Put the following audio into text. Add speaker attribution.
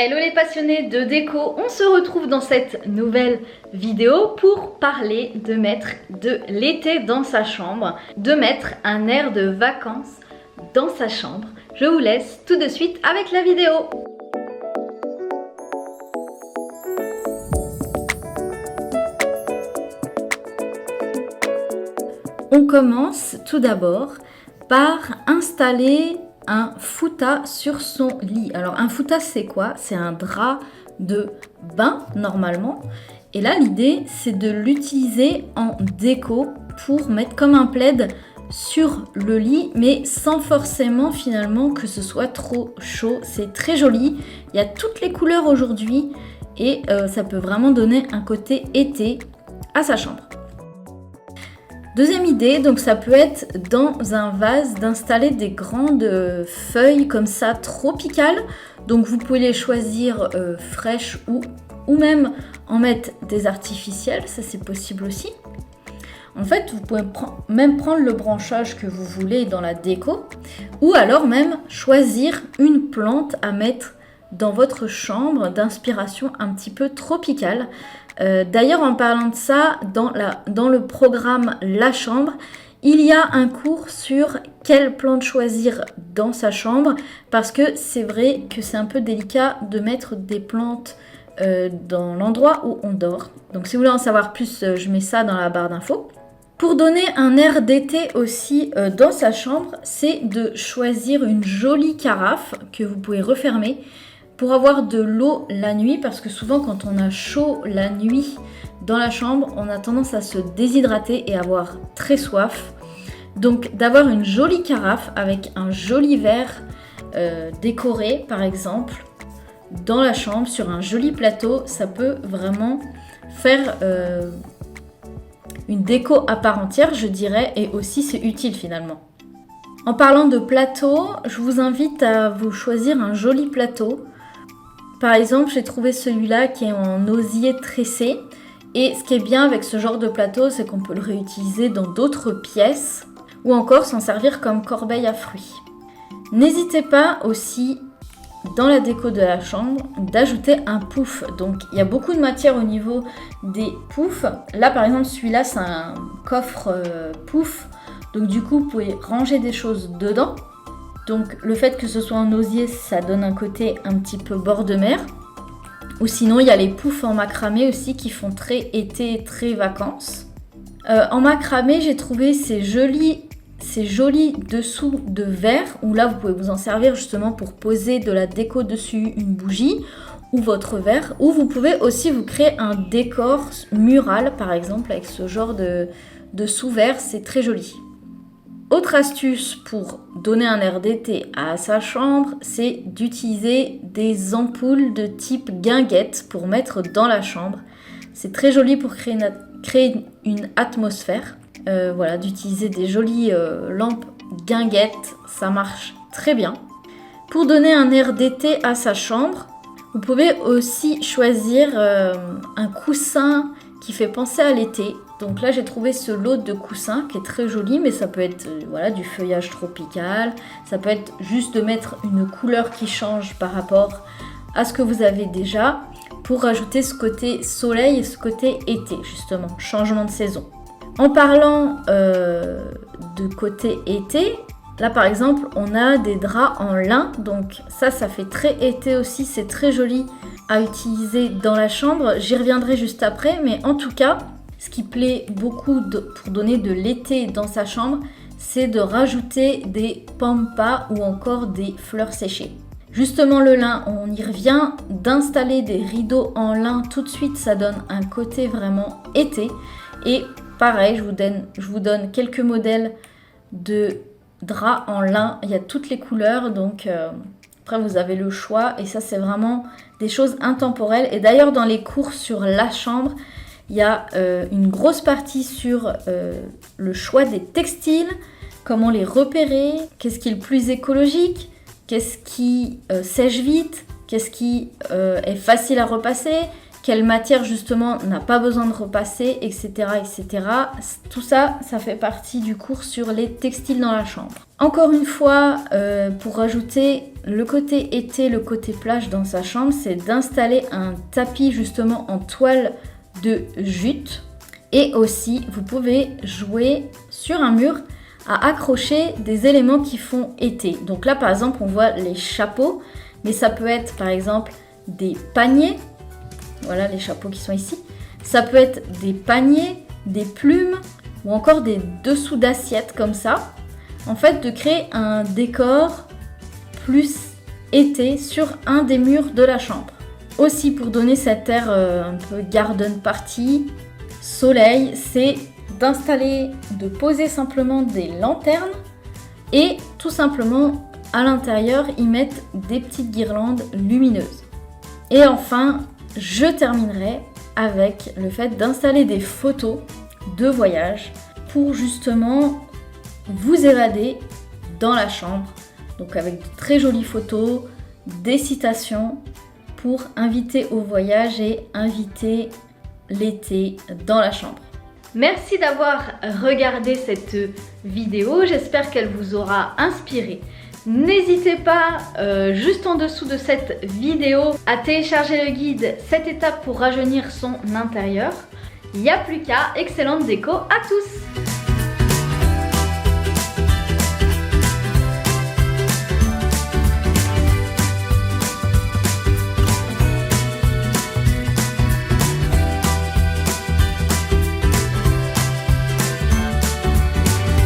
Speaker 1: Hello les passionnés de déco, on se retrouve dans cette nouvelle vidéo pour parler de mettre de l'été dans sa chambre, de mettre un air de vacances dans sa chambre. Je vous laisse tout de suite avec la vidéo. On commence tout d'abord par installer un futa sur son lit. Alors un futa c'est quoi? C'est un drap de bain normalement. Et là l'idée c'est de l'utiliser en déco pour mettre comme un plaid sur le lit, mais sans forcément finalement que ce soit trop chaud. C'est très joli, il y a toutes les couleurs aujourd'hui et ça peut vraiment donner un côté été à sa chambre. Deuxième idée, donc ça peut être dans un vase d'installer des grandes feuilles comme ça tropicales. Donc vous pouvez les choisir fraîches ou même en mettre des artificielles, ça c'est possible aussi. En fait, vous pouvez même prendre le branchage que vous voulez dans la déco ou alors même choisir une plante à mettre dans votre chambre d'inspiration un petit peu tropicale. D'ailleurs, en parlant de ça, dans le programme La Chambre, il y a un cours sur quelle plante choisir dans sa chambre parce que c'est vrai que c'est un peu délicat de mettre des plantes dans l'endroit où on dort. Donc si vous voulez en savoir plus, je mets ça dans la barre d'infos. Pour donner un air d'été aussi dans sa chambre, c'est de choisir une jolie carafe que vous pouvez refermer pour avoir de l'eau la nuit, parce que souvent quand on a chaud la nuit dans la chambre, on a tendance à se déshydrater et avoir très soif. Donc d'avoir une jolie carafe avec un joli verre décoré par exemple dans la chambre sur un joli plateau, ça peut vraiment faire une déco à part entière je dirais, et aussi c'est utile finalement. En parlant de plateau, je vous invite à vous choisir un joli plateau. Par exemple, j'ai trouvé celui-là qui est en osier tressé. Et ce qui est bien avec ce genre de plateau, c'est qu'on peut le réutiliser dans d'autres pièces ou encore s'en servir comme corbeille à fruits. N'hésitez pas aussi, dans la déco de la chambre, d'ajouter un pouf. Donc, il y a beaucoup de matière au niveau des poufs. Là, par exemple, celui-là, c'est un coffre pouf. Donc, du coup, vous pouvez ranger des choses dedans. Donc le fait que ce soit en osier, ça donne un côté un petit peu bord de mer. Ou sinon, il y a les poufs en macramé aussi qui font très été, très vacances. En macramé, j'ai trouvé ces jolis dessous de verre où là, vous pouvez vous en servir justement pour poser de la déco dessus, une bougie ou votre verre. Ou vous pouvez aussi vous créer un décor mural par exemple avec ce genre de sous-verre, c'est très joli. Autre astuce pour donner un air d'été à sa chambre, c'est d'utiliser des ampoules de type guinguette pour mettre dans la chambre. C'est très joli pour créer une atmosphère. Voilà, d'utiliser des jolies lampes guinguettes, ça marche très bien. Pour donner un air d'été à sa chambre, vous pouvez aussi choisir un coussin qui fait penser à l'été. Donc là j'ai trouvé ce lot de coussins qui est très joli, mais ça peut être voilà, du feuillage tropical, ça peut être juste de mettre une couleur qui change par rapport à ce que vous avez déjà pour rajouter ce côté soleil et ce côté été justement, changement de saison. En parlant de côté été, là par exemple on a des draps en lin, donc ça fait très été aussi, c'est très joli à utiliser dans la chambre, j'y reviendrai juste après, mais en tout cas ce qui plaît beaucoup pour donner de l'été dans sa chambre, c'est de rajouter des pampas ou encore des fleurs séchées. Justement le lin, on y revient, d'installer des rideaux en lin tout de suite, ça donne un côté vraiment été. Et pareil, je vous donne quelques modèles de draps en lin, il y a toutes les couleurs, donc après vous avez le choix et ça c'est vraiment des choses intemporelles. Et d'ailleurs dans les cours sur la chambre, il y a une grosse partie sur le choix des textiles, comment les repérer, qu'est-ce qui est le plus écologique, qu'est-ce qui sèche vite, qu'est-ce qui est facile à repasser, quelle matière justement n'a pas besoin de repasser, etc., etc. Tout ça, ça fait partie du cours sur les textiles dans la chambre. Encore une fois, pour rajouter le côté été, le côté plage dans sa chambre, c'est d'installer un tapis justement en toile de jute. Et aussi, vous pouvez jouer sur un mur à accrocher des éléments qui font été. Donc là, par exemple, on voit les chapeaux, mais ça peut être par exemple des paniers. Voilà les chapeaux qui sont ici. Ça peut être des paniers, des plumes ou encore des dessous d'assiettes comme ça. En fait, de créer un décor plus été sur un des murs de la chambre. Aussi, pour donner cet air un peu garden party, soleil, c'est d'installer, de poser simplement des lanternes et tout simplement à l'intérieur y mettre des petites guirlandes lumineuses. Et enfin, je terminerai avec le fait d'installer des photos de voyage pour justement vous évader dans la chambre. Donc avec de très jolies photos, des citations pour inviter au voyage et inviter l'été dans la chambre. Merci d'avoir regardé cette vidéo, j'espère qu'elle vous aura inspiré. N'hésitez pas, juste en dessous de cette vidéo, à télécharger le guide 7 étapes pour rajeunir son intérieur. Il n'y a plus qu'à, excellente déco à tous!